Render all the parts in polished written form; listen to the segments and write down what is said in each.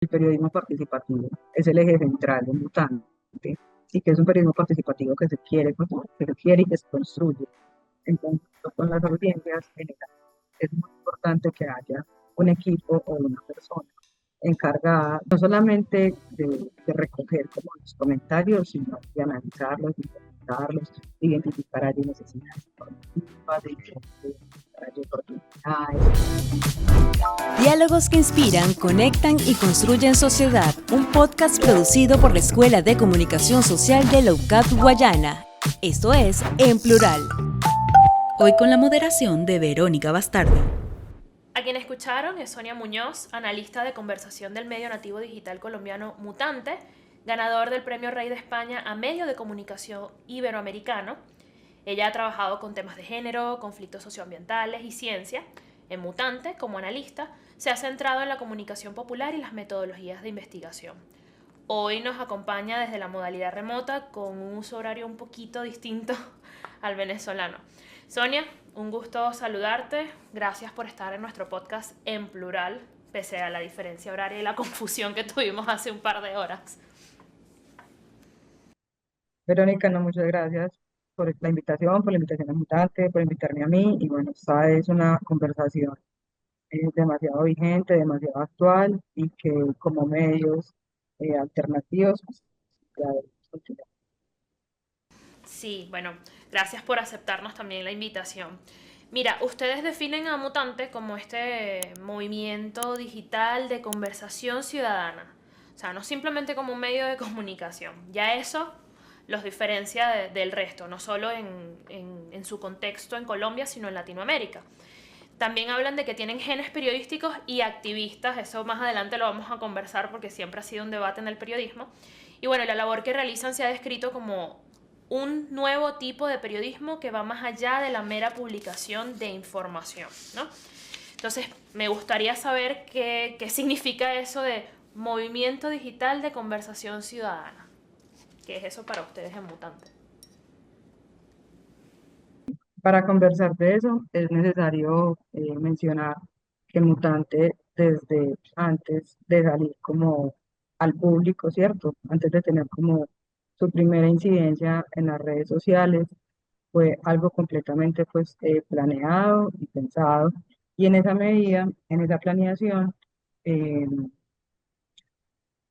el periodismo participativo es el eje central de Mutante y que es un periodismo participativo que se quiere, que se quiere y que se construye. Entonces, con las audiencias es muy importante que haya un equipo o una persona encargada no solamente de recoger como los comentarios, sino de analizarlos, de interpretarlos, de identificar allí necesidades informativas, de identificar allí oportunidades. Diálogos que inspiran, conectan y construyen sociedad. Un podcast producido por la Escuela de Comunicación Social de la UCAP Guayana. Esto es En Plural. Hoy con la moderación de Verónica Bastardo. A quien escucharon es Sonia Muñoz, analista de conversación del medio nativo digital colombiano Mutante, ganador del Premio Rey de España a Medio de Comunicación Iberoamericano. Ella ha trabajado con temas de género, conflictos socioambientales y ciencia. En Mutante, como analista, se ha centrado en la comunicación popular y las metodologías de investigación. Hoy nos acompaña desde la modalidad remota con un uso horario un poquito distinto al venezolano. Sonia, un gusto saludarte. Gracias por estar en nuestro podcast En Plural, pese a la diferencia horaria y la confusión que tuvimos hace un par de horas. Verónica, no, muchas gracias por la invitación a Mutante, por invitarme a mí. Y bueno, esta es una conversación demasiado vigente, demasiado actual y que como medios alternativos, pues, ya debemos continuar. Sí, bueno, gracias por aceptarnos también la invitación. Mira, ustedes definen a Mutante como este movimiento digital de conversación ciudadana. O sea, no simplemente como un medio de comunicación. Ya eso los diferencia del resto, no solo en su contexto en Colombia, sino en Latinoamérica. También hablan de que tienen genes periodísticos y activistas, eso más adelante lo vamos a conversar porque siempre ha sido un debate en el periodismo. Y bueno, la labor que realizan se ha descrito como un nuevo tipo de periodismo que va más allá de la mera publicación de información, ¿no? Entonces, me gustaría saber qué significa eso de movimiento digital de conversación ciudadana. ¿Qué es eso para ustedes en Mutante? Para conversar de eso es necesario mencionar que Mutante desde antes de salir como al público, ¿cierto? Antes de tener como su primera incidencia en las redes sociales, fue algo completamente pues planeado y pensado. Y en esa medida, en esa planeación, eh,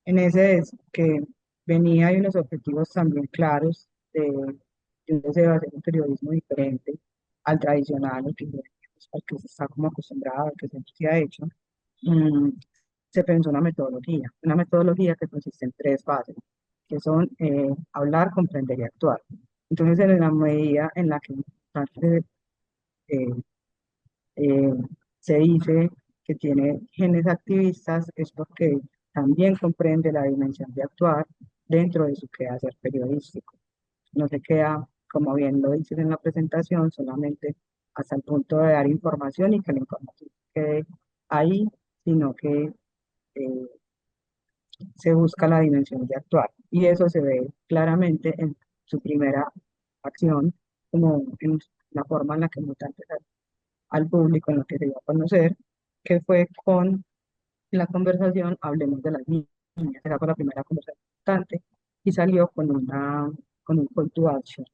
en ese es que venía de unos objetivos también claros de un deseo de hacer un periodismo diferente al tradicional, al que se está como acostumbrado, al que siempre se ha hecho. mm, Se pensó una metodología que consiste en tres fases, que son hablar, comprender y actuar. Entonces, en la medida en la que eh, eh, se dice que tiene genes activistas, es porque también comprende la dimensión de actuar dentro de su quehacer periodístico. No se queda, como bien lo dices en la presentación, solamente hasta el punto de dar información y que la información quede ahí, sino que eh, se busca la dimensión de actuar. Y eso se ve claramente en su primera acción, como en la forma en la que Mutantes al público, en lo que se dio a conocer, que fue con la conversación Hablemos de las Niñas. Esa fue la primera conversación importante y salió con un call to action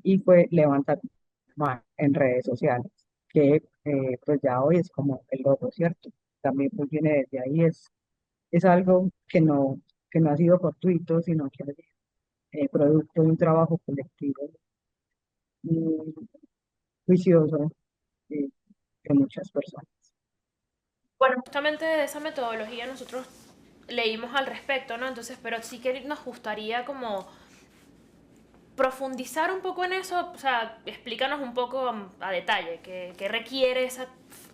y fue levantar mano en redes sociales, que pues ya hoy es como el logo, ¿cierto? También pues viene desde ahí, es algo que no ha sido fortuito, sino que es producto de un trabajo colectivo muy juicioso eh, de muchas personas. Bueno, justamente de esa metodología nosotros leímos al respecto, ¿no? Entonces, pero sí que nos gustaría como profundizar un poco en eso, o sea, explícanos un poco a detalle qué requiere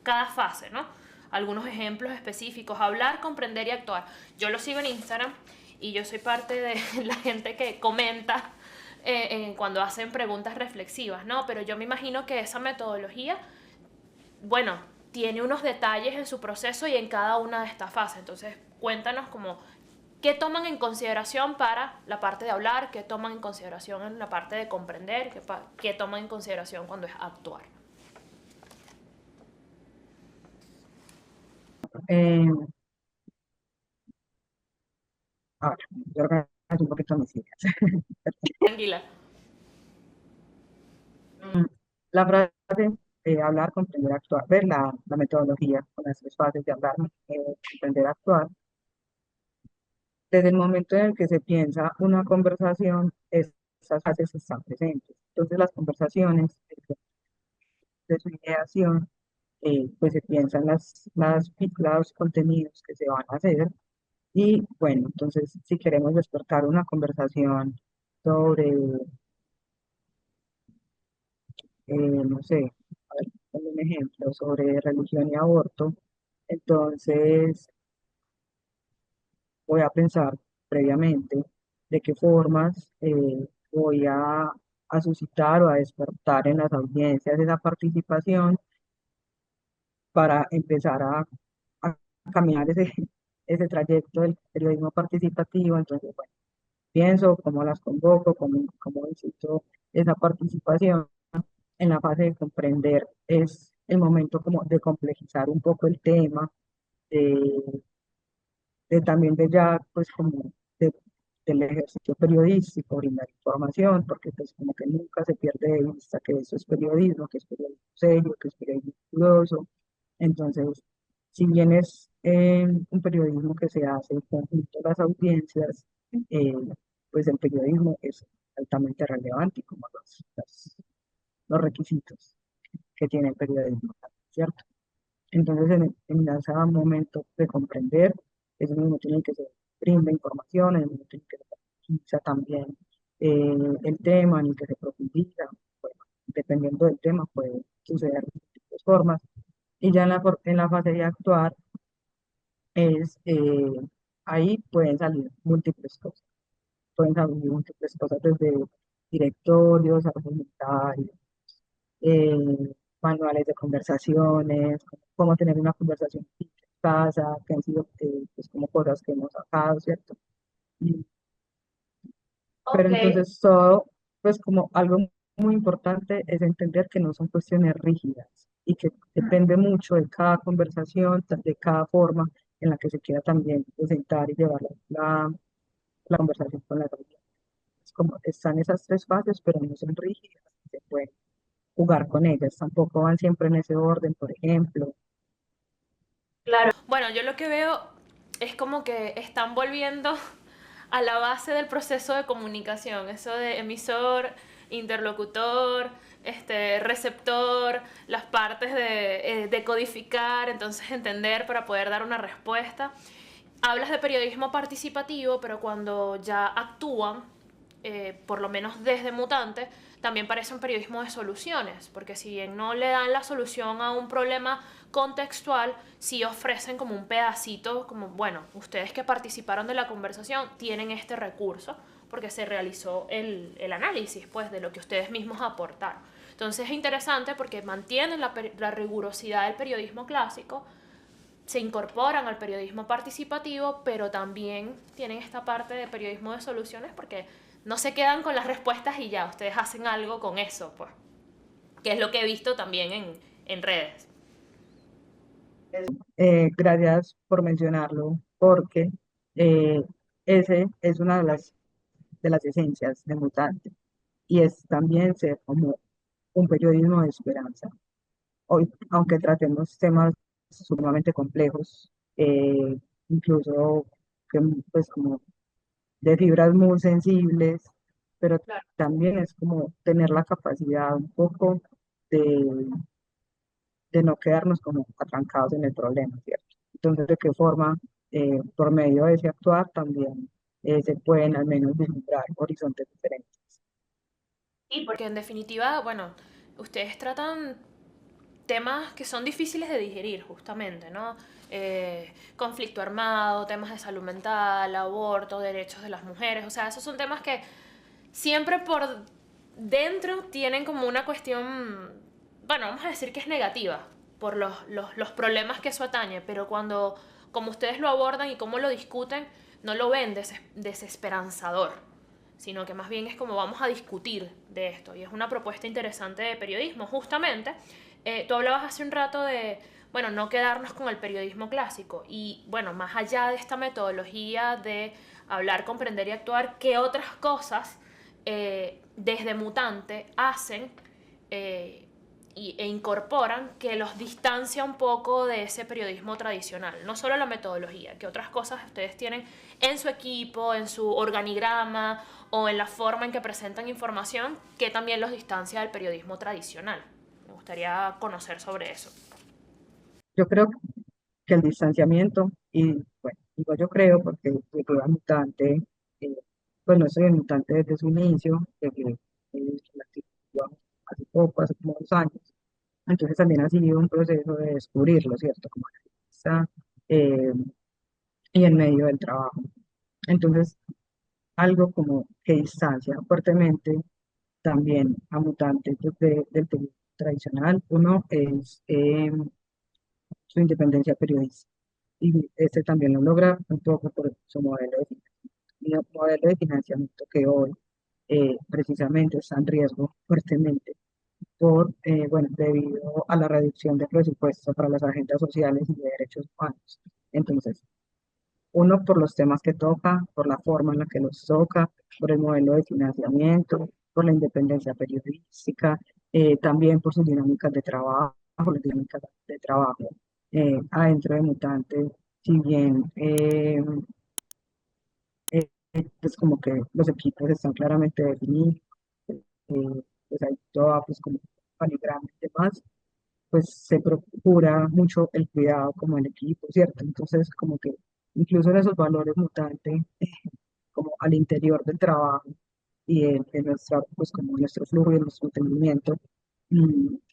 cada fase, ¿no? Algunos ejemplos específicos, hablar, comprender y actuar. Yo lo sigo en Instagram y yo soy parte de la gente que comenta cuando hacen preguntas reflexivas, ¿no? Pero yo me imagino que esa metodología, bueno, tiene unos detalles en su proceso y en cada una de estas fases. Entonces, cuéntanos como qué toman en consideración para la parte de hablar, qué toman en consideración en la parte de comprender, qué toman en consideración cuando es actuar. Eh, Ahora, yo organizo un poquito mis ideas. Tranquila. Mm, La frase de hablar, comprender, actuar, ver la metodología con las tres fases de hablar, comprender, actuar. Desde el momento en el que se piensa una conversación, esas fases están presentes. Entonces, las conversaciones, de su ideación, pues se piensan los contenidos que se van a hacer. Y bueno, entonces, si queremos despertar una conversación sobre, no sé, a ver, pongo un ejemplo, sobre religión y aborto, entonces voy a pensar previamente de qué formas voy a suscitar o a despertar en las audiencias esa participación para empezar a caminar ese trayecto del periodismo participativo. Entonces, bueno, pienso cómo las convoco, cómo incito esa participación. En la fase de comprender es el momento como de complejizar un poco el tema, de, de también de ya pues como de- del ejercicio periodístico, brindar información, porque pues como que nunca se pierde de vista que eso es periodismo, que es periodismo serio, que es periodismo riguroso. Entonces, si bien es un periodismo que se hace en conjunto a las audiencias, eh, pues el periodismo es altamente relevante como los requisitos que tiene el periodismo, ¿cierto? Entonces, en ese momento de comprender, ese mismo tiene que ser, brinda información, el mismo tiene que ser, quizá también el tema en el que se profundiza, bueno, dependiendo del tema puede suceder de diferentes formas. Y ya en la fase de actuar, es, ahí pueden salir múltiples cosas, pueden salir múltiples cosas desde directorios, argumentarios, manuales de conversaciones, cómo tener una conversación en casa, que han sido pues, como cosas que hemos sacado, ¿cierto? Y- pero Ok. entonces todo, pues como algo muy importante es entender que no son cuestiones rígidas y que depende mucho de cada conversación, de cada forma en la que se quiera también presentar y llevar la conversación con la audiencia. Es como están esas tres fases, pero no son rígidas, se puede jugar con ellas, tampoco van siempre en ese orden, por ejemplo. Claro. Bueno, yo lo que veo es como que están volviendo a la base del proceso de comunicación, eso de emisor, interlocutor, receptor, las partes de codificar, entonces entender para poder dar una respuesta. Hablas de periodismo participativo, pero cuando ya actúan, por lo menos desde Mutante, también parece un periodismo de soluciones, porque si bien no le dan la solución a un problema contextual, sí ofrecen como un pedacito, como, bueno, ustedes que participaron de la conversación tienen este recurso, porque se realizó el análisis, pues, de lo que ustedes mismos aportaron. Entonces es interesante porque mantienen la rigurosidad del periodismo clásico, se incorporan al periodismo participativo, pero también tienen esta parte de periodismo de soluciones porque no se quedan con las respuestas y ya, ustedes hacen algo con eso, pues, que es lo que he visto también en redes. Gracias por mencionarlo, porque eh, ese es una de las esencias de Mutante y es también ser como un periodismo de esperanza. Hoy, aunque tratemos temas sumamente complejos, incluso que, pues como de fibras muy sensibles, pero Claro. también es como tener la capacidad un poco de, de no quedarnos como atrancados en el problema, ¿cierto? Entonces, ¿de qué forma, por medio de ese actuar, también se pueden al menos vislumbrar horizontes diferentes? Sí, porque en definitiva, bueno, ustedes tratan temas que son difíciles de digerir, justamente, ¿no? Conflicto armado, temas de salud mental, aborto, derechos de las mujeres, o sea, esos son temas que siempre por dentro tienen como una cuestión, bueno, vamos a decir que es negativa por los problemas que eso atañe, pero cuando, como ustedes lo abordan y cómo lo discuten, no lo ven desesperanzador, sino que más bien es como vamos a discutir de esto. Y es una propuesta interesante de periodismo, justamente. Tú hablabas hace un rato de, bueno, no quedarnos con el periodismo clásico y, bueno, más allá de esta metodología de hablar, comprender y actuar, ¿qué otras cosas desde Mutante hacen e incorporan que los distancia un poco de ese periodismo tradicional? No solo la metodología, ¿qué otras cosas ustedes tienen en su equipo, en su organigrama o en la forma en que presentan información que también los distancia del periodismo tradicional? Me gustaría conocer sobre eso. Yo creo que el distanciamiento, y bueno, digo yo creo porque llegué a Mutante, eh, pues no soy el Mutante desde su inicio, llegué hace poco, hace como 2 años, entonces también ha sido un proceso de descubrirlo, ¿cierto? Como analista, eh, y en medio del trabajo. Entonces, algo como que distancia fuertemente también a Mutante del periodismo tradicional. Uno es su independencia periodística. Y este también lo logra un poco por su modelo de financiamiento que hoy precisamente está en riesgo fuertemente bueno, debido a la reducción de presupuesto para las agendas sociales y de derechos humanos. Entonces, uno por los temas que toca, por la forma en la que los toca, por el modelo de financiamiento, por la independencia periodística, también por sus dinámicas de trabajo, las dinámicas de trabajo adentro de Mutante, si bien pues como que los equipos están claramente definidos, pues hay toda pues como paligrama y demás, pues se procura mucho el cuidado como el equipo, ¿cierto? Entonces, como que incluso en esos valores mutantes, como al interior del trabajo y en nuestra, pues como nuestro flujo y nuestro entendimiento,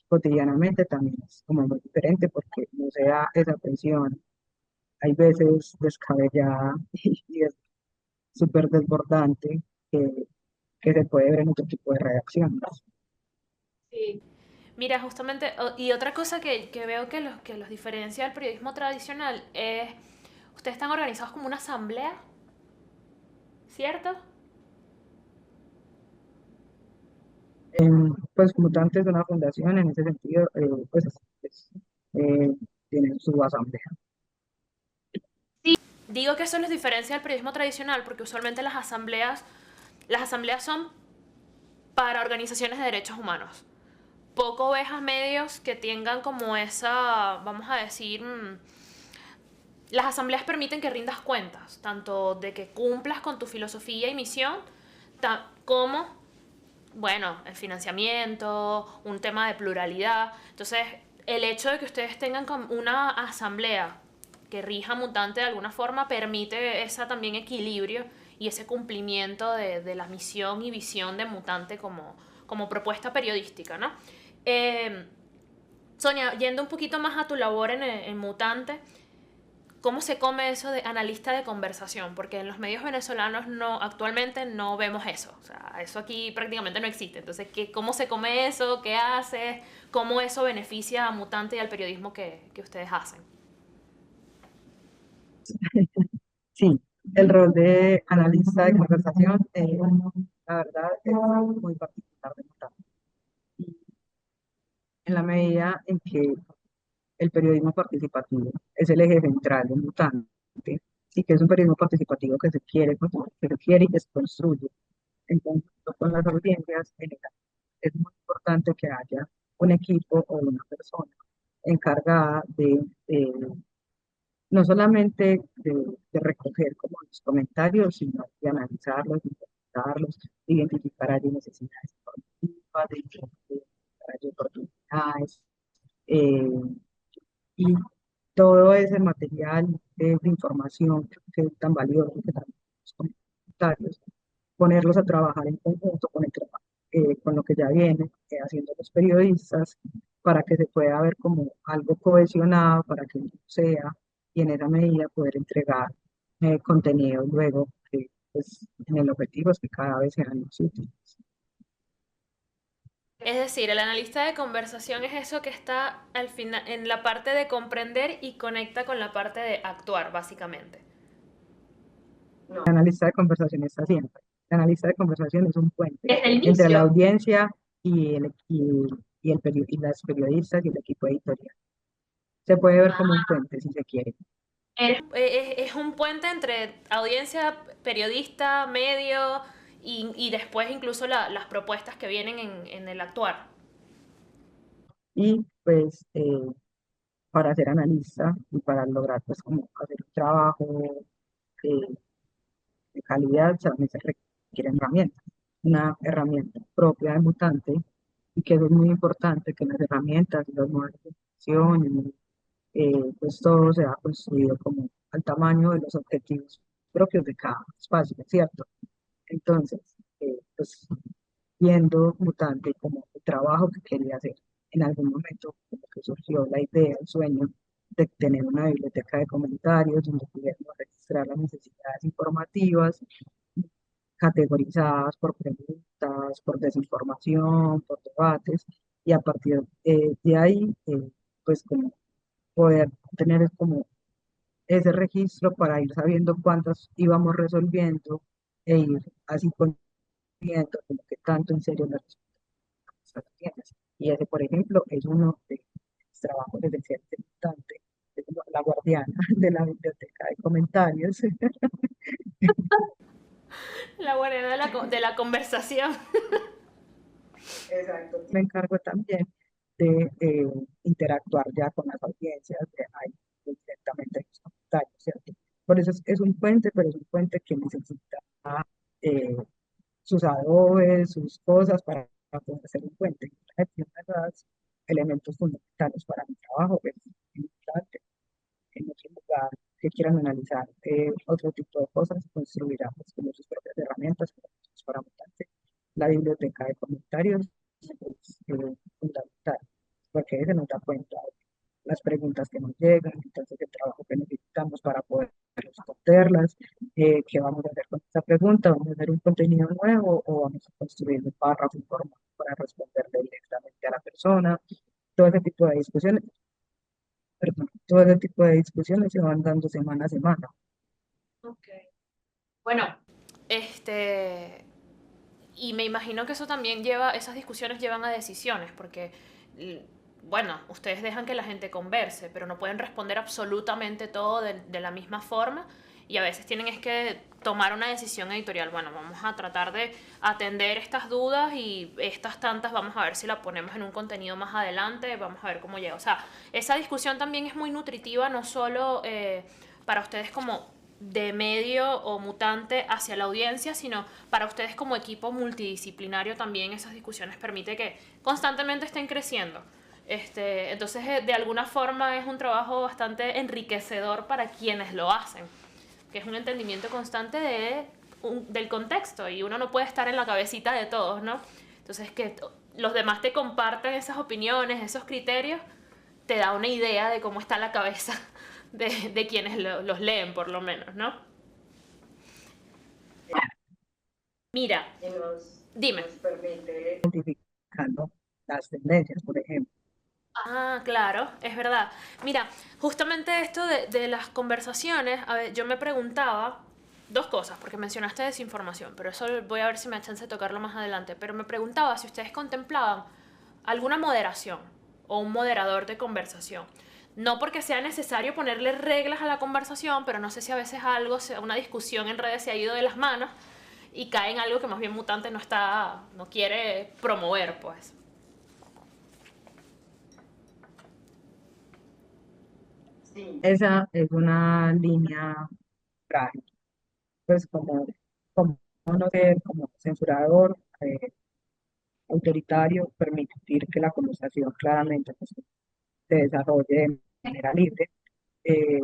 cotidianamente también es como muy diferente porque no se da esa presión, hay veces descabellada y es súper desbordante que, que se puede ver en otro tipo de reacciones. Sí. Mira, justamente, y otra cosa que veo que los diferencia del periodismo tradicional es, ustedes están organizados como una asamblea, ¿cierto? Pues Mutantes es una fundación, en ese sentido, pues eh, tienen su asamblea. Digo que eso los diferencia del periodismo tradicional porque usualmente las asambleas son para organizaciones de derechos humanos. Poco ves a medios que tengan como esa, vamos a decir, las asambleas permiten que rindas cuentas, tanto de que cumplas con tu filosofía y misión, como, bueno, el financiamiento, un tema de pluralidad. Entonces, el hecho de que ustedes tengan como una asamblea que rija Mutante de alguna forma permite ese también equilibrio y ese cumplimiento de la misión y visión de Mutante como propuesta periodística, ¿no? Eh, Sonia, yendo un poquito más a tu labor en Mutante, ¿cómo se come eso de analista de conversación? Porque en los medios venezolanos no, actualmente no vemos eso. O sea, eso aquí prácticamente no existe. Entonces, ¿cómo se come eso? ¿Qué haces? ¿Cómo eso beneficia a Mutante y al periodismo que ustedes hacen? Sí, el rol de analista de conversación, la verdad, es muy particular de Mutante. Y en la medida en que el periodismo participativo es el eje central de Mutante, y que es un periodismo participativo que se quiere, que se quiere y que se construye en conjunto con las audiencias, es muy importante que haya un equipo o una persona encargada no solamente de recoger como los comentarios, sino de analizarlos, de interpretarlos, de identificar allí necesidades informativas, de identificar allí oportunidades, eh, y todo ese material de información que es tan valioso, que también los comentarios, ponerlos a trabajar en conjunto con lo que ya vienen haciendo los periodistas, para que se pueda ver como algo cohesionado, para que no sea, y en esa medida poder entregar contenido luego, pues, en el objetivo es que cada vez sean más útiles. Es decir, el analista de conversación es eso que está al final en la parte de comprender y conecta con la parte de actuar, básicamente. El analista de conversación está siempre. El analista de conversación es un puente Desde el entre la inicio. audiencia y las periodistas y el equipo editorial. Se puede ver como un puente si se quiere. Es un puente entre audiencia, periodista, medio y después incluso las propuestas que vienen en el actuar. Y pues para ser analista y para lograr pues como hacer un trabajo eh, de calidad también se requieren herramientas. Una herramienta propia de Mutante y que es muy importante que las herramientas, los modelos de gestión, pues todo se ha construido como al tamaño de los objetivos propios de cada espacio, ¿cierto? Entonces, pues viendo Mutante como el trabajo que quería hacer, en algún momento como que surgió la idea, el sueño de tener una biblioteca de comentarios donde pudiéramos registrar las necesidades informativas categorizadas por preguntas, por desinformación, por debates, y a partir de ahí, pues como poder tener como ese registro para ir sabiendo cuántas íbamos resolviendo e ir así viendo como que tanto en serio las respuestas tienes. Y ese, por ejemplo, es uno de los trabajos desde el ser importante, es como la guardiana de la biblioteca de comentarios. La guardia de la conversación. Exacto. Me encargo también de interactuar ya con las audiencias, de ahí pues, directamente en los comentarios, ¿cierto? Por eso es un puente, pero es un puente que necesita eh, sus adobes, sus cosas para poder hacer un puente. Uno de los elementos fundamentales para mi trabajo es importante en otro lugar que quieran analizar otro tipo de cosas, construirán pues, como sus propias herramientas para montarse. La biblioteca de comentarios es fundamental, porque ahí se nos da cuenta de las preguntas que nos llegan, entonces el trabajo que necesitamos para poder responderlas, qué vamos a hacer con esta pregunta, vamos a hacer un contenido nuevo o vamos a construir un párrafo informado para responderle directamente a la persona, todo ese tipo de discusiones, perdón, todo ese tipo de discusiones se van dando semana a semana. Ok. Bueno, este, y me imagino que eso también lleva, esas discusiones llevan a decisiones, porque, bueno, ustedes dejan que la gente converse, pero no pueden responder absolutamente todo de la misma forma y a veces tienen es que tomar una decisión editorial. Bueno, vamos a tratar de atender estas dudas y estas tantas vamos a ver si la ponemos en un contenido más adelante, vamos a ver cómo llega. O sea, esa discusión también es muy nutritiva, no solo para ustedes como de medio o mutante hacia la audiencia, sino para ustedes como equipo multidisciplinario también esas discusiones permite que constantemente estén creciendo. Entonces, de alguna forma es un trabajo bastante enriquecedor para quienes lo hacen, que es un entendimiento constante del contexto y uno no puede estar en la cabecita de todos, ¿no? Entonces, que los demás te compartan esas opiniones, esos criterios, te da una idea de cómo está la cabeza de quienes los leen, por lo menos, ¿no? Mira, Y dime. nos permite identificando las tendencias, por ejemplo. Ah, claro, es verdad. Mira, justamente esto de las conversaciones, a ver, yo me preguntaba dos cosas, porque mencionaste desinformación, pero eso voy a ver si me da chance de tocarlo más adelante, pero me preguntaba si ustedes contemplaban alguna moderación o un moderador de conversación. No porque sea necesario ponerle reglas a la conversación, pero no sé si a veces algo, una discusión en redes se ha ido de las manos y cae en algo que más bien Mutante no quiere promover, pues. Sí. Esa es una línea frágil, pues como no ser como censurador, autoritario, permitir que la conversación claramente pues, se desarrolle de manera libre. Eh,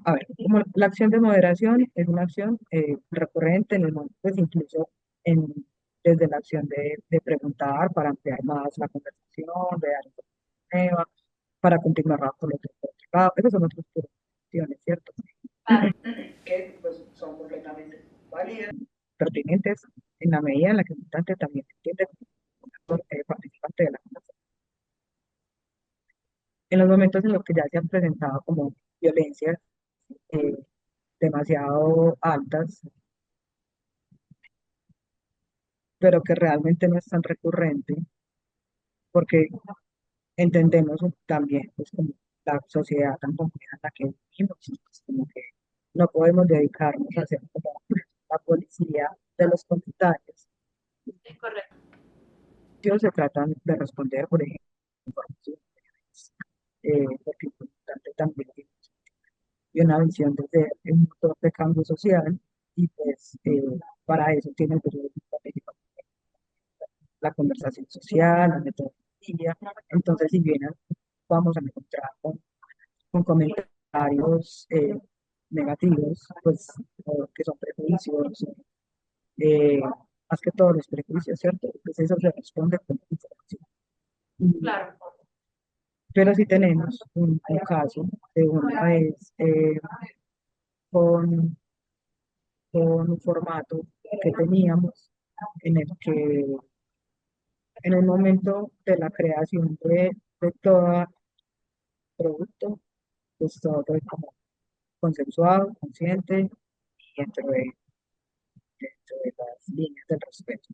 a ver, como la acción de moderación es una acción recurrente en el mundo, pues incluso en, desde la acción de preguntar para ampliar más la conversación, de dar información nueva, para continuar con lo que por otro lado. Esas son otras acciones, ¿cierto? Que pues, son completamente válidas, pertinentes en la medida en la que el militante también se entiende como un actor participante de la conversación. En los momentos en los que ya se han presentado como violencias eh, demasiado altas, pero que realmente no es tan recurrente, porque entendemos también pues, como la sociedad tan compleja en la que vivimos, pues, como que no podemos dedicarnos a ser como la policía de los comentarios. Es correcto. Ellos se tratan de responder, por ejemplo, información, porque es importante también y una visión desde un motor de cambio social y pues para eso tiene el periodismo político, la conversación social, la metodología. Entonces, si bien vamos a encontrar con comentarios negativos, pues que son prejuicios, eh, más que todos los prejuicios, ¿cierto? Pues eso se responde con información. Mm, Claro. Pero si tenemos un caso de una vez con, con un formato que teníamos en el que en el momento de la creación de todo producto, pues todo es como consensuado, consciente y dentro de las líneas del respeto.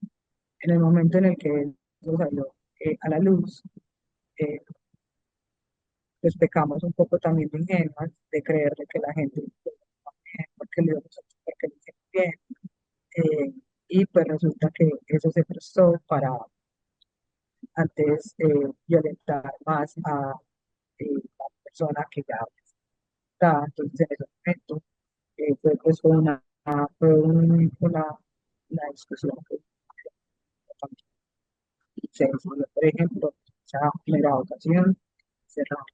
En el momento en el que eso salió a la luz, eh, pues pecamos un poco también de ingenuas, de creerle que la gente, porque lo hicimos porque lo hicimos bien, y pues resulta que eso se prestó para antes violentar más a la persona que ya está. Entonces, en ese momento, fue pues una discusión que también se decidió, por ejemplo, esa primera votación, cerrar.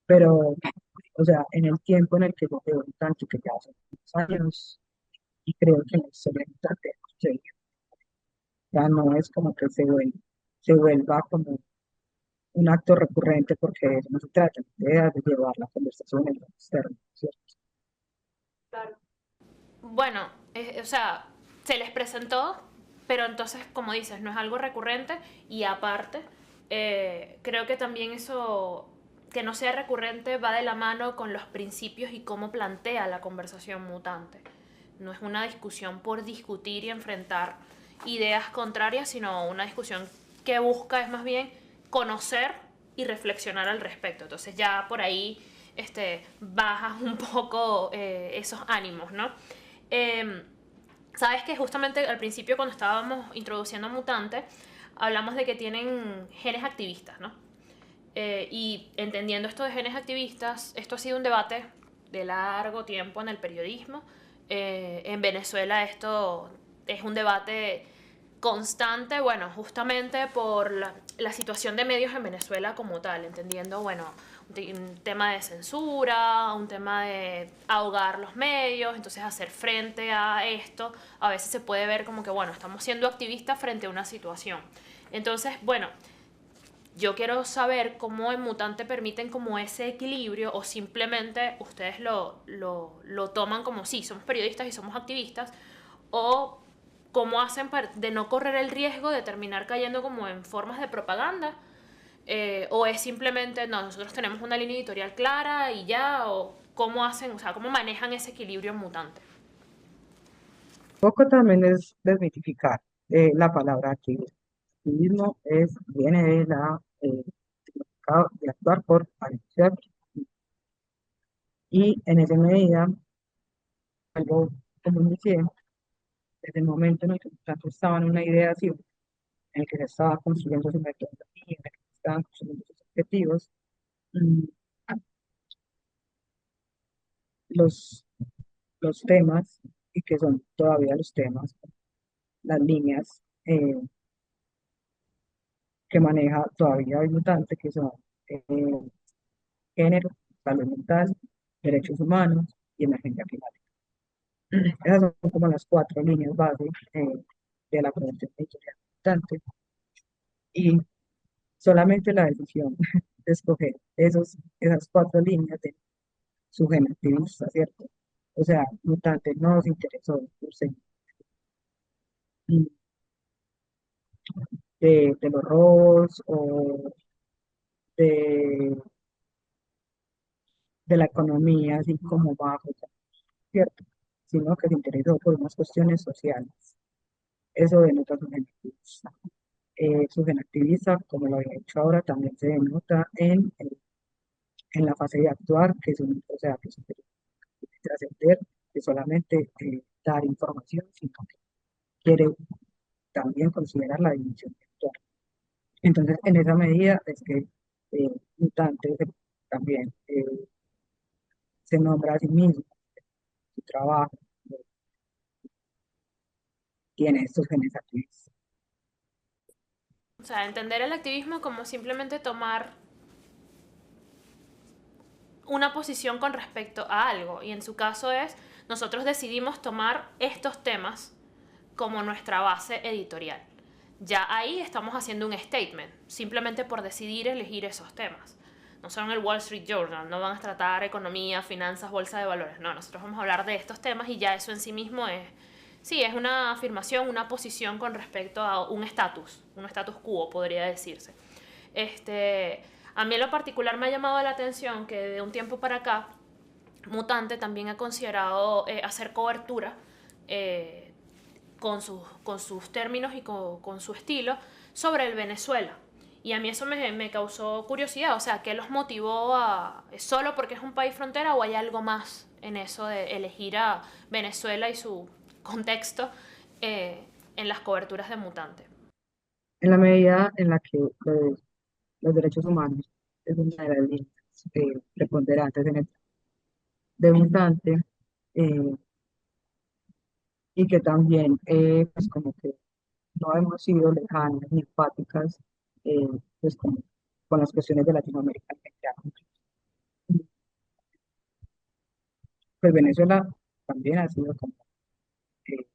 Pero, o sea, en el tiempo en el que yo veo tanto que ya hace muchos años, y creo que en la historia mutante ya no es como que se vuelva como un acto recurrente, porque de eso no se trata, de llevar la conversación en lo externo, ¿cierto? Claro. Bueno, o sea, se les presentó, pero entonces, como dices, no es algo recurrente y aparte, creo que también eso, que no sea recurrente, va de la mano con los principios y cómo plantea la conversación mutante. No es una discusión por discutir y enfrentar ideas contrarias, sino una discusión que busca es más bien conocer y reflexionar al respecto. Entonces ya por ahí bajas un poco esos ánimos, ¿no? Eh, Sabes que justamente al principio cuando estábamos introduciendo Mutante, hablamos de que tienen genes activistas, ¿no? Y entendiendo esto de genes activistas, esto ha sido un debate de largo tiempo en el periodismo. En Venezuela esto es un debate constante, bueno, justamente por la situación de medios en Venezuela como tal, entendiendo, bueno, un tema de censura, un tema de ahogar los medios, entonces hacer frente a esto, a veces se puede ver como que, bueno, estamos siendo activistas frente a una situación. Entonces, bueno, yo quiero saber cómo en Mutante permiten como ese equilibrio o simplemente ustedes lo toman como sí, somos periodistas y somos activistas o cómo hacen de no correr el riesgo de terminar cayendo como en formas de propaganda o es simplemente, no, nosotros tenemos una línea editorial clara y ya, o cómo hacen, o sea, cómo manejan ese equilibrio en Mutante. Poco también es desmitificar la palabra activismo. Activismo viene de significado de actuar por anunciar, y en esa medida, algo como inicié, desde el momento en el que tanto estaba en una ideación, en el que se estaba construyendo su metodología, en el que se estaban construyendo sus objetivos, mm, los, los temas, y que son todavía los temas, las líneas que maneja todavía el mutante, que son eh, género, salud mental, derechos humanos y emergencia climática. Esas son como las cuatro líneas base de la prevención editorial mutante, y solamente la decisión de escoger esas cuatro líneas de su gen activista, ¿cierto? O sea, mutante no nos interesó por ser de los robos o de, de la economía, así como bajo, ¿cierto? Sino que se interesó por unas cuestiones sociales. Eso denota su gen activista. Su gen activista, como lo había dicho ahora, también se denota en la fase de actuar, que es o sea, que es trascender, que solamente dar información, sino que quiere también considerar la dimensión de actuar. Entonces, en esa medida es que Mutante también se nombra a sí mismo, su trabajo, tiene estos genes activistas. O sea, entender el activismo como simplemente tomar una posición con respecto a algo. Y en su caso es, nosotros decidimos tomar estos temas como nuestra base editorial. Ya ahí estamos haciendo un statement, simplemente por decidir elegir esos temas. No son el Wall Street Journal, no van a tratar economía, finanzas, bolsa de valores. No, nosotros vamos a hablar de estos temas y ya eso en sí mismo es, sí, es una afirmación, una posición con respecto a un status quo, podría decirse. A mí en lo particular me ha llamado la atención que de un tiempo para acá, Mutante también ha considerado hacer cobertura con sus términos y con su estilo sobre el Venezuela. Y a mí eso me causó curiosidad, o sea, ¿qué los motivó a... ¿Es solo porque es un país frontera o hay algo más en eso de elegir a Venezuela y su contexto en las coberturas de Mutante? En la medida en la que los derechos humanos es una de las líneas preponderantes en el de Mutante, eh, y que también, pues como que no hemos sido lejanas ni empáticas, eh, pues con las cuestiones de Latinoamérica en general. Pues Venezuela también ha sido como eh,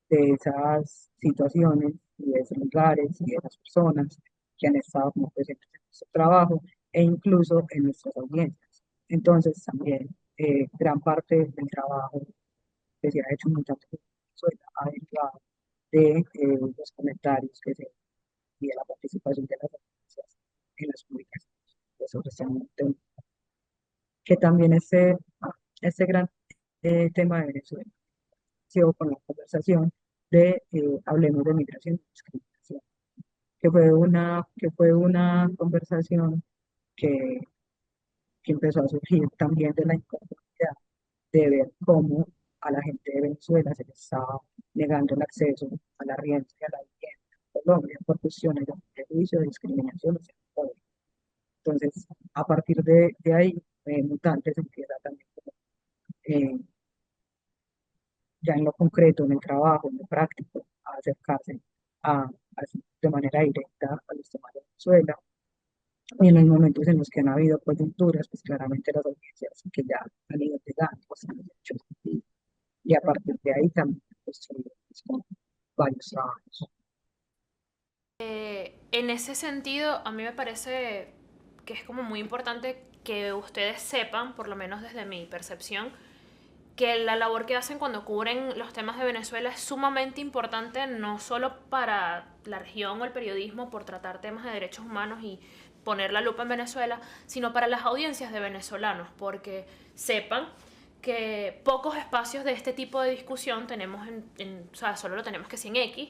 de esas situaciones y de esos lugares y de esas personas que han estado como presentes en nuestro trabajo e incluso en nuestras audiencias. Entonces también gran parte del trabajo que se ha hecho en tanto en Venezuela ha derivado de los comentarios que se y de la participación de las audiencias en las publicaciones sobre este tema, que también este gran tema de Venezuela sigo con la conversación de Hablemos de Migración y Discriminación, que fue una conversación que, que empezó a surgir también de la inconformidad de ver cómo a la gente de Venezuela se les estaba negando el acceso a la renta y a la vivienda en Colombia por cuestiones de prejuicio, de discriminación o xenofobia. Entonces, a partir de ahí, Mutantes empieza también eh, ya en lo concreto, en el trabajo, en lo práctico, a acercarse a, de manera directa a los temas de Venezuela. Y en los momentos en los que han habido coyunturas, pues claramente las audiencias que ya han ido llegando, pues han hecho sentido. Y a partir de ahí también construir pues, con varios trabajos. En ese sentido, a mí me parece que es como muy importante que ustedes sepan, por lo menos desde mi percepción, que la labor que hacen cuando cubren los temas de Venezuela es sumamente importante, no solo para la región o el periodismo por tratar temas de derechos humanos y poner la lupa en Venezuela, sino para las audiencias de venezolanos, porque sepan que pocos espacios de este tipo de discusión tenemos o sea, solo lo tenemos que 100 X,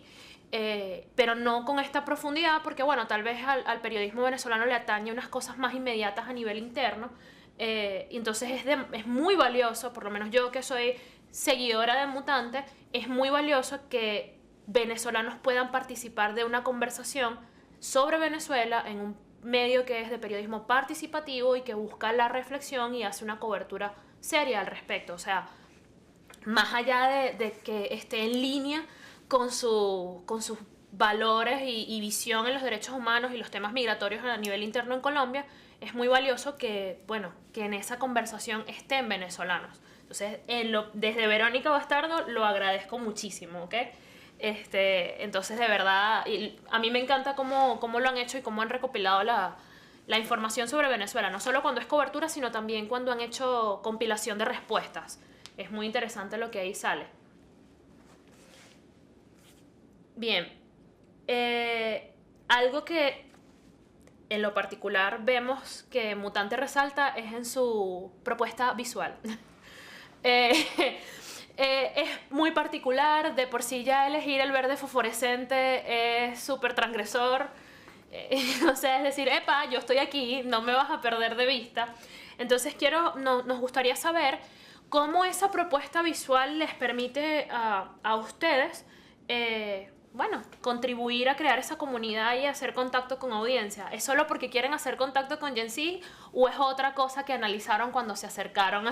pero no con esta profundidad, porque bueno, tal vez al periodismo venezolano le atañe unas cosas más inmediatas a nivel interno, entonces es muy valioso, por lo menos yo que soy seguidora de Mutante, es muy valioso que venezolanos puedan participar de una conversación sobre Venezuela en un medio que es de periodismo participativo y que busca la reflexión y hace una cobertura seria al respecto. O sea, más allá de que esté en línea con sus valores y visión en los derechos humanos y los temas migratorios a nivel interno en Colombia, es muy valioso que, bueno, que en esa conversación estén venezolanos. Entonces, desde Verónica Bastardo lo agradezco muchísimo, ¿ok? Entonces, de verdad, a mí me encanta cómo lo han hecho y cómo han recopilado la información sobre Venezuela, no solo cuando es cobertura, sino también cuando han hecho compilación de respuestas. Es muy interesante lo que ahí sale. Bien, algo que en lo particular vemos que Mutante resalta es en su propuesta visual. Eh, es muy particular, de por sí ya elegir el verde fosforescente es súper transgresor. O sea, es decir, epa, yo estoy aquí, no me vas a perder de vista. Entonces nos gustaría saber cómo esa propuesta visual les permite a ustedes, bueno, contribuir a crear esa comunidad y hacer contacto con audiencia. ¿Es solo porque quieren hacer contacto con Gen Z o es otra cosa que analizaron cuando se acercaron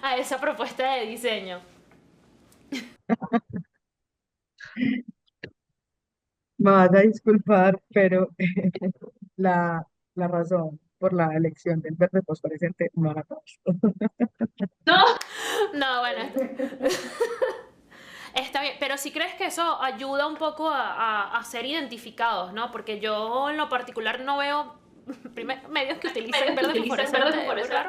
a esa propuesta de diseño? Me vas a disculpar, pero la, la razón por la elección del verde fosforescente no la conozco. No, bueno, está bien, pero si crees que eso ayuda un poco a ser identificados, ¿no? Porque yo en lo particular no veo medios que utilicen verde fosforescente, muy raro,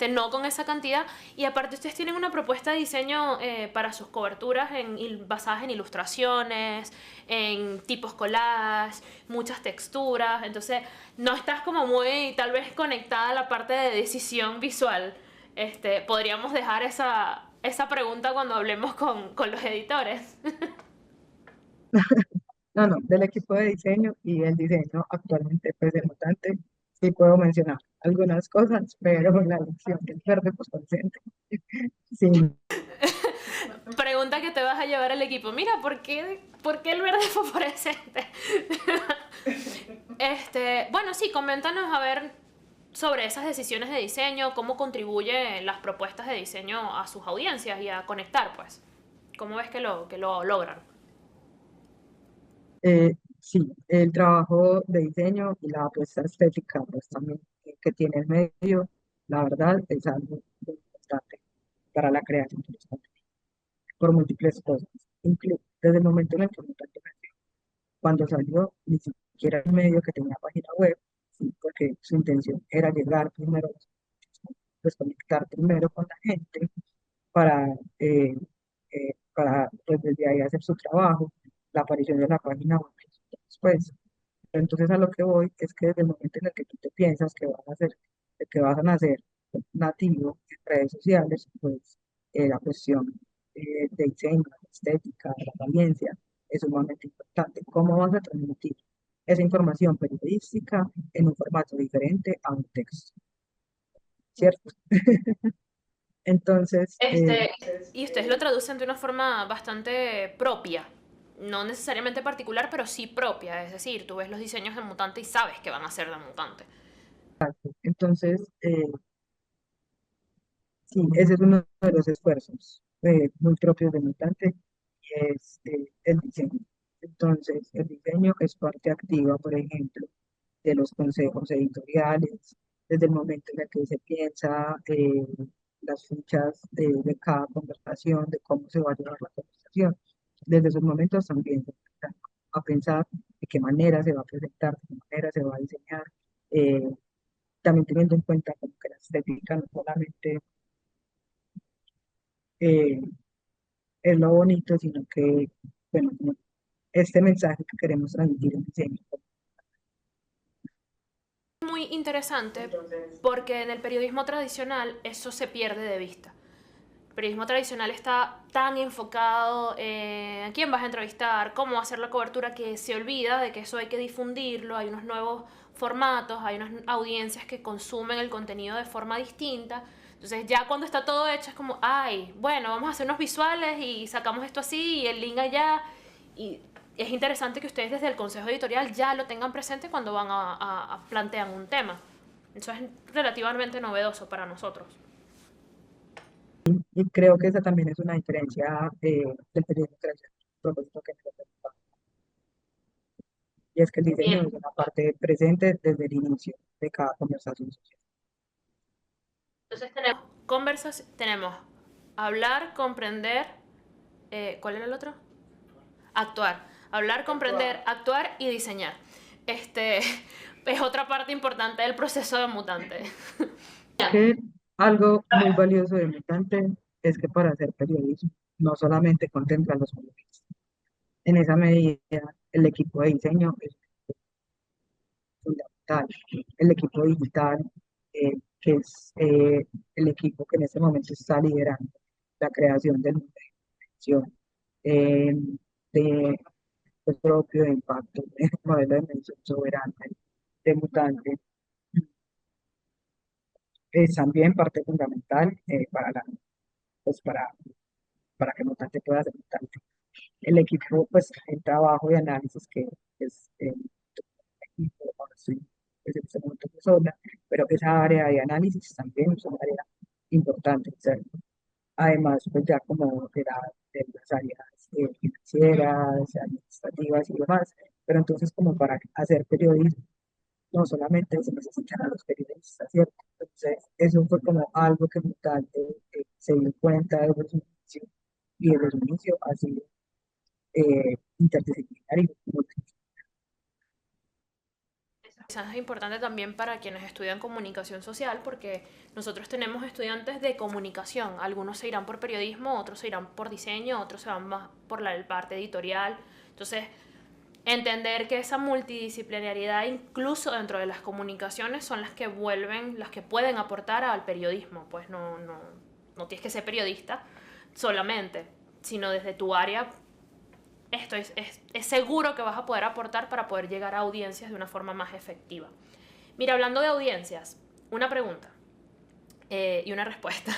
no con esa cantidad. Y aparte ustedes tienen una propuesta de diseño para sus coberturas basadas en ilustraciones, en tipos collage, muchas texturas. Entonces no estás como muy tal vez conectada a la parte de decisión visual. Podríamos dejar esa pregunta cuando hablemos con los editores. No, no, del equipo de diseño y el diseño actualmente pues de Mutante, sí puedo mencionar algunas cosas, pero la elección del verde fosforescente, sí. Pregunta que te vas a llevar al equipo. Mira, ¿por qué el verde fosforescente? Bueno, sí, coméntanos a ver sobre esas decisiones de diseño, cómo contribuye las propuestas de diseño a sus audiencias y a conectar, pues. ¿Cómo ves que lo logran? Sí, el trabajo de diseño y la apuesta estética pues también que tiene el medio, la verdad es algo muy importante para la creación de los contenidos, por múltiples cosas. Desde el momento en el que Mutante nació, cuando salió, ni siquiera el medio que tenía página web, sí, porque su intención era llegar primero, pues conectar primero con la gente para, pues desde ahí hacer su trabajo, la aparición de la página web después. Entonces a lo que voy es que desde el momento en el que tú te piensas que vas a nacer nativo en redes sociales, pues la cuestión de diseño, la estética, la apariencia es sumamente importante. ¿Cómo vas a transmitir esa información periodística en un formato diferente a un texto? ¿Cierto? Entonces, Y ustedes lo traducen de una forma bastante propia. No necesariamente particular, pero sí propia. Es decir, tú ves los diseños de Mutante y sabes que van a ser de Mutante. entonces, sí, ese es uno de los esfuerzos muy propios de Mutante y es el diseño. Entonces, el diseño es parte activa, por ejemplo, de los consejos editoriales, desde el momento en el que se piensa las fichas de cada conversación, de cómo se va a llevar la conversación. Desde esos momentos también se empieza a pensar de qué manera se va a presentar, de qué manera se va a diseñar, eh, también teniendo en cuenta como que la estética no solamente eh, es lo bonito, sino que, bueno, como este mensaje que queremos transmitir en diseño. Muy interesante porque en el periodismo tradicional eso se pierde de vista. El periodismo tradicional está tan enfocado en a quién vas a entrevistar, cómo hacer la cobertura, que se olvida de que eso hay que difundirlo, hay unos nuevos formatos, hay unas audiencias que consumen el contenido de forma distinta. Entonces ya cuando está todo hecho es como, ay, bueno, vamos a hacer unos visuales y sacamos esto así y el link allá. Y es interesante que ustedes desde el consejo editorial ya lo tengan presente cuando van a plantean un tema. Eso es relativamente novedoso para nosotros. Y creo que esa también es una diferencia del periodismo tradicional, a propósito que me lo preguntaba. Y es que el diseño es una parte presente desde el inicio de cada conversación social. Entonces tenemos hablar, comprender, ¿cuál era el otro? Actuar. Hablar, comprender, actuar y diseñar. Este es otra parte importante del proceso de Mutante. Que algo muy valioso de Mutante es que para hacer periodismo no solamente contempla los colores. En esa medida, el equipo de diseño es fundamental. El equipo digital, que es el equipo que en este momento está liderando la creación del mundo de información, eh, de pues, propio de impacto, el modelo de medición soberana de mutante es también parte fundamental pues para que mutante pueda ser mutante. El equipo, pues el trabajo de análisis que es equipo, ahora estoy pues, en este momento yo sola, pero esa área de análisis también es una área importante, ¿cierto? Además, pues ya como de las áreas financieras, administrativas y demás, pero entonces como para hacer periodismo, no solamente se necesitan a los periodistas, ¿cierto? Entonces, eso fue como algo que Mutante se dio cuenta desde su inicio, y desde su inicio ha sido interdisciplinario. Quizás es importante también para quienes estudian comunicación social, porque nosotros tenemos estudiantes de comunicación. Algunos se irán por periodismo, otros se irán por diseño, otros se van más por la parte editorial. Entonces, entender que esa multidisciplinariedad, incluso dentro de las comunicaciones, son las que las que pueden aportar al periodismo. Pues no tienes que ser periodista solamente, sino desde tu área esto es seguro que vas a poder aportar para poder llegar a audiencias de una forma más efectiva. Mira, hablando de audiencias, una pregunta y una respuesta.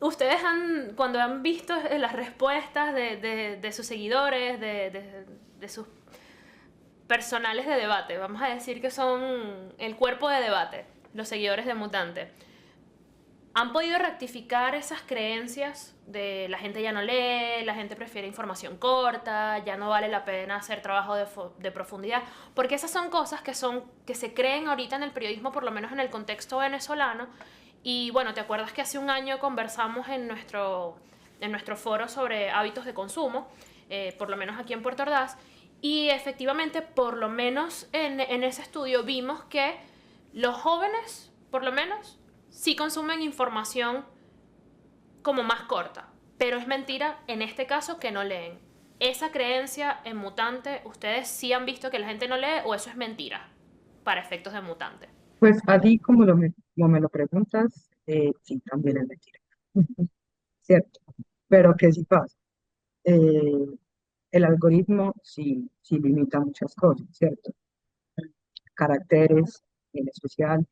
Ustedes cuando han visto las respuestas de sus seguidores, de sus personales de debate, vamos a decir que son el cuerpo de debate, los seguidores de Mutante, ¿han podido rectificar esas creencias de la gente ya no lee, la gente prefiere información corta, ya no vale la pena hacer trabajo de profundidad? Porque esas son cosas que se creen ahorita en el periodismo, por lo menos en el contexto venezolano. Y bueno, ¿te acuerdas que hace un año conversamos en nuestro foro sobre hábitos de consumo, por lo menos aquí en Puerto Ordaz? Y efectivamente, por lo menos en ese estudio vimos que los jóvenes, por lo menos, sí consumen información como más corta, pero es mentira en este caso que no leen. Esa creencia en Mutante, ¿ustedes sí han visto que la gente no lee o eso es mentira para efectos de Mutante? Pues así como me lo preguntas, sí, también es mentira, ¿cierto? Pero ¿qué sí pasa? Eh, el algoritmo sí limita muchas cosas, ¿cierto? Caracteres en especial,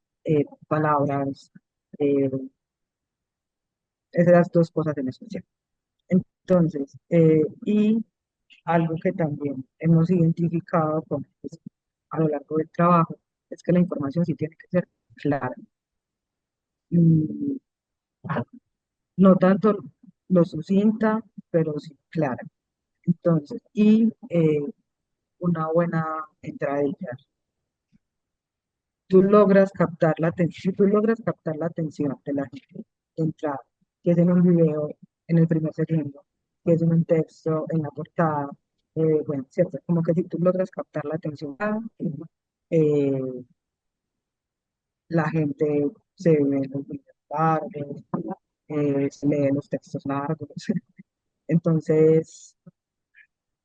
palabras, eh, esas dos cosas en especial. Entonces, y algo que también hemos identificado pues, a lo largo del trabajo es que la información sí tiene que ser clara. Mm, no tanto lo sucinta, pero sí clara. Entonces, y una buena entradilla. Tú logras captar la atención, si tú logras captar la atención de la gente de entrada, que es en un video, en el primer segundo, que es en un texto, en la portada, bueno, cierto, como que si tú logras captar la atención, eh, la gente se ve los videos largos, se lee los textos largos. Entonces,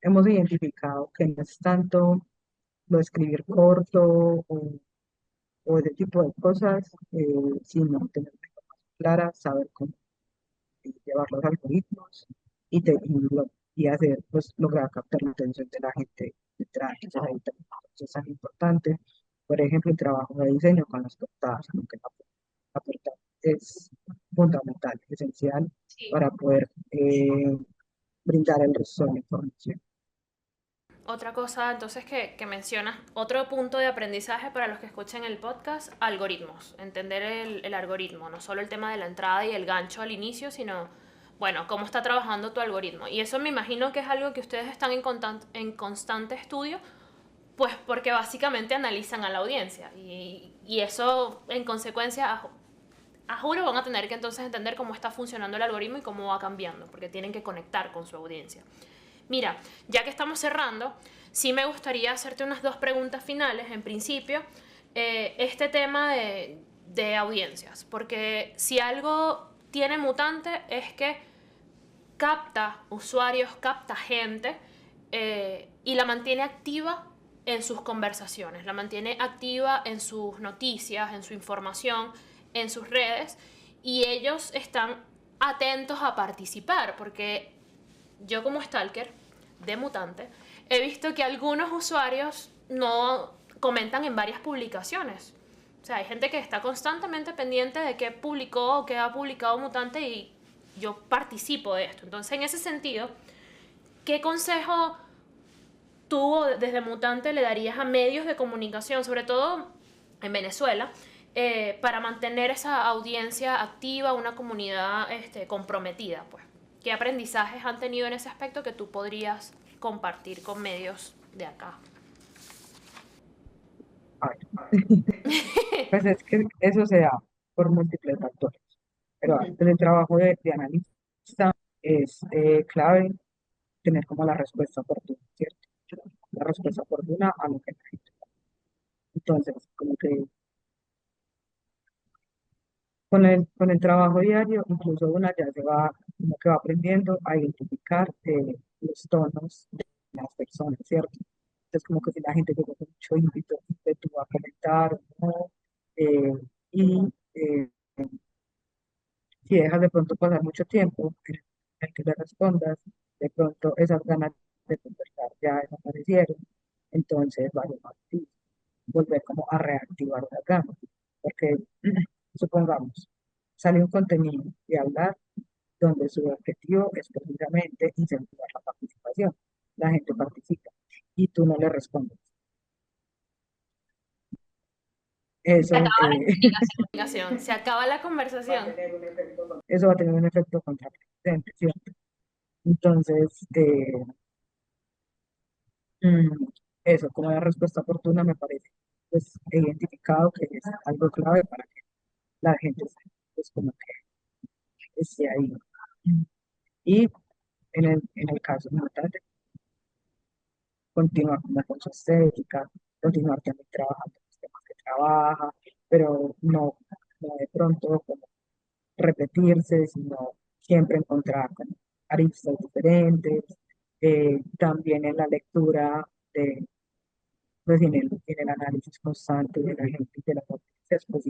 hemos identificado que no es tanto lo de escribir corto o ese tipo de cosas, sino tener una información clara, saber cómo llevar los algoritmos y hacer, pues, lograr captar la atención de la gente detrás de esa internet. Eso es tan importante. Por ejemplo, el trabajo de diseño con las portadas, aunque la portada es fundamental, esencial para poder brindar el resto de la información. Otra cosa entonces que mencionas, otro punto de aprendizaje para los que escuchen el podcast, algoritmos, entender el algoritmo, no solo el tema de la entrada y el gancho al inicio, sino, bueno, cómo está trabajando tu algoritmo. Y eso me imagino que es algo que ustedes están en constante estudio, pues porque básicamente analizan a la audiencia y eso en consecuencia a juro van a tener que entonces entender cómo está funcionando el algoritmo y cómo va cambiando, porque tienen que conectar con su audiencia. Mira, ya que estamos cerrando, sí me gustaría hacerte unas dos preguntas finales. En principio, este tema de audiencias, porque si algo tiene Mutante es que capta usuarios, capta gente y la mantiene activa en sus conversaciones, la mantiene activa en sus noticias, en su información, en sus redes, y ellos están atentos a participar, porque yo como stalker de Mutante he visto que algunos usuarios no comentan en varias publicaciones. O sea, hay gente que está constantemente pendiente de qué publicó o qué ha publicado Mutante y yo participo de esto. Entonces, en ese sentido, ¿qué consejo tú desde Mutante le darías a medios de comunicación, sobre todo en Venezuela, para mantener esa audiencia activa, una comunidad comprometida? Pues, ¿qué aprendizajes han tenido en ese aspecto que tú podrías compartir con medios de acá? Ay, pues es que eso se da por múltiples factores, pero Ujú. en el trabajo de analista es clave tener como la respuesta oportuna, ¿cierto? La respuesta oportuna a lo que la gente. Entonces, como que con el trabajo diario, incluso una ya se va, como que va aprendiendo a identificar los tonos de las personas, ¿cierto? Entonces, como que si la gente llega con mucho ímpetu a comentar o no, eh, y eh, si dejas de pronto pasar mucho tiempo en el que le respondas, de pronto esas ganas de conversar ya desaparecieron, entonces va a ser más difícil volver como a reactivar las ganas, porque supongamos, sale un contenido de hablar donde su objetivo es precisamente incentivar la participación, la gente participa y tú no le respondes. Se Eso, acaba la comunicación, se acaba la conversación. eso va a tener un efecto contraproducente, ¿cierto? Entonces, mm, eso, como la respuesta oportuna me parece, pues he identificado que es algo clave para que la gente pues, como que esté ahí. Y en el caso de Natalia, continuar con la concha estética, continuar también trabajando en los temas que trabaja, pero no de pronto como repetirse, sino siempre encontrar como aristas diferentes, también en la lectura de, pues, en el análisis constante de la gente y de las noticias, pues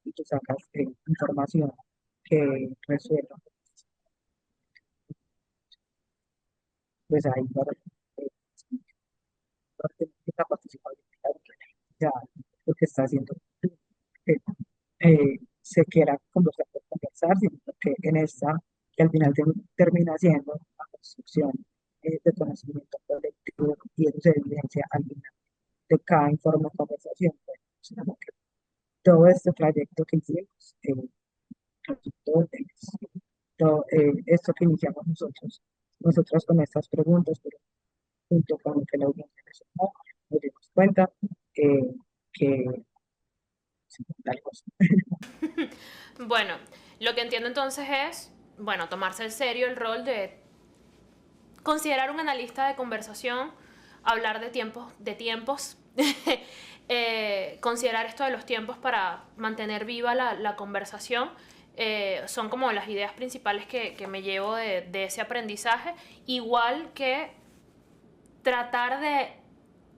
y tú sacas información que resuelva, pues ahí para la participabilidad, ya lo que está haciendo que se quiera conversar por conversar, sino que en esta, que al final termina siendo una construcción de conocimiento colectivo y eso se evidencia al final de cada informe de conversación. Pues, como que todo este trayecto que hicimos, todo, todo esto que iniciamos nosotros con estas preguntas, pero junto con lo que la audiencia respondió, nos dimos cuenta eh, que sí, tal cosa. Bueno, lo que entiendo entonces es, bueno, tomarse en serio el rol de considerar un analista de conversación, hablar de tiempos, considerar esto de los tiempos para mantener viva la conversación. Son como las ideas principales que me llevo de ese aprendizaje, igual que tratar de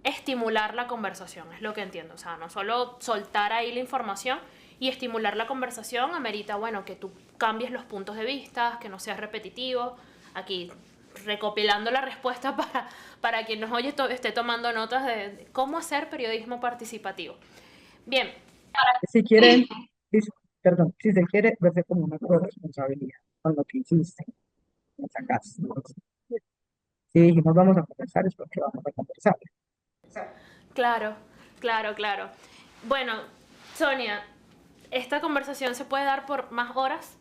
estimular la conversación, es lo que entiendo. O sea, no solo soltar ahí la información y estimular la conversación amerita, bueno, que tú cambies los puntos de vista, que no seas repetitivo. Aquí recopilando la respuesta para quien nos oye esté tomando notas de cómo hacer periodismo participativo. Bien. Si quieren, si- perdón, si se quiere verse como una corresponsabilidad con lo que hiciste, me sacas. Si dijimos vamos a conversar, es porque vamos a conversar. Claro, claro, claro. Bueno, Sonia, esta conversación se puede dar por más horas,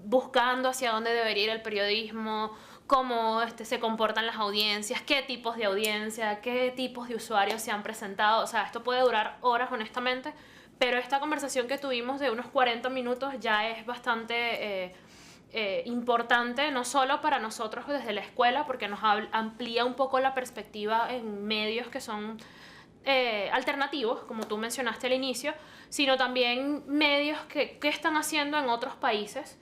buscando hacia dónde debería ir el periodismo, cómo se comportan las audiencias, qué tipos de audiencia, qué tipos de usuarios se han presentado. O sea, esto puede durar horas, honestamente, pero esta conversación que tuvimos de unos 40 minutos ya es bastante importante, no solo para nosotros desde la escuela, porque nos amplía un poco la perspectiva en medios que son alternativos, como tú mencionaste al inicio, sino también medios que están haciendo en otros países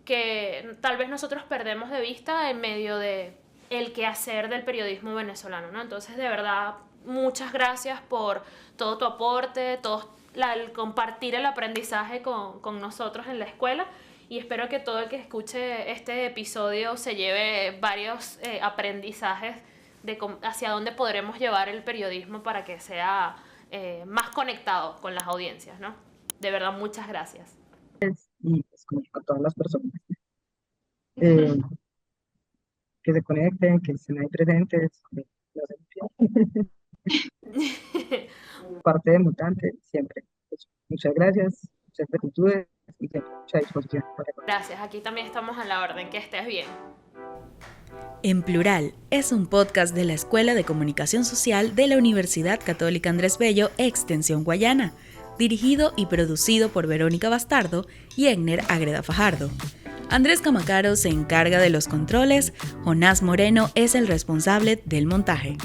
que tal vez nosotros perdemos de vista en medio de el quehacer del periodismo venezolano, ¿no? Entonces, de verdad, muchas gracias por todo tu aporte, el compartir el aprendizaje con nosotros en la escuela y espero que todo el que escuche este episodio se lleve varios aprendizajes de hacia dónde podremos llevar el periodismo para que sea más conectado con las audiencias, ¿no? De verdad, muchas gracias. Y pues como a todas las personas eh, que se conecten, que estén ahí presentes, que no se pierdan. Parte de Mutante, siempre. Pues, muchas gracias, muchas gratitudes y siempre mucha disposición para Gracias, aquí también estamos a la orden, que estés bien. En Plural es un podcast de la Escuela de Comunicación Social de la Universidad Católica Andrés Bello, Extensión Guayana, dirigido y producido por Verónica Bastardo y Egner Agreda Fajardo. Andrés Camacaro se encarga de los controles, Jonás Moreno es el responsable del montaje.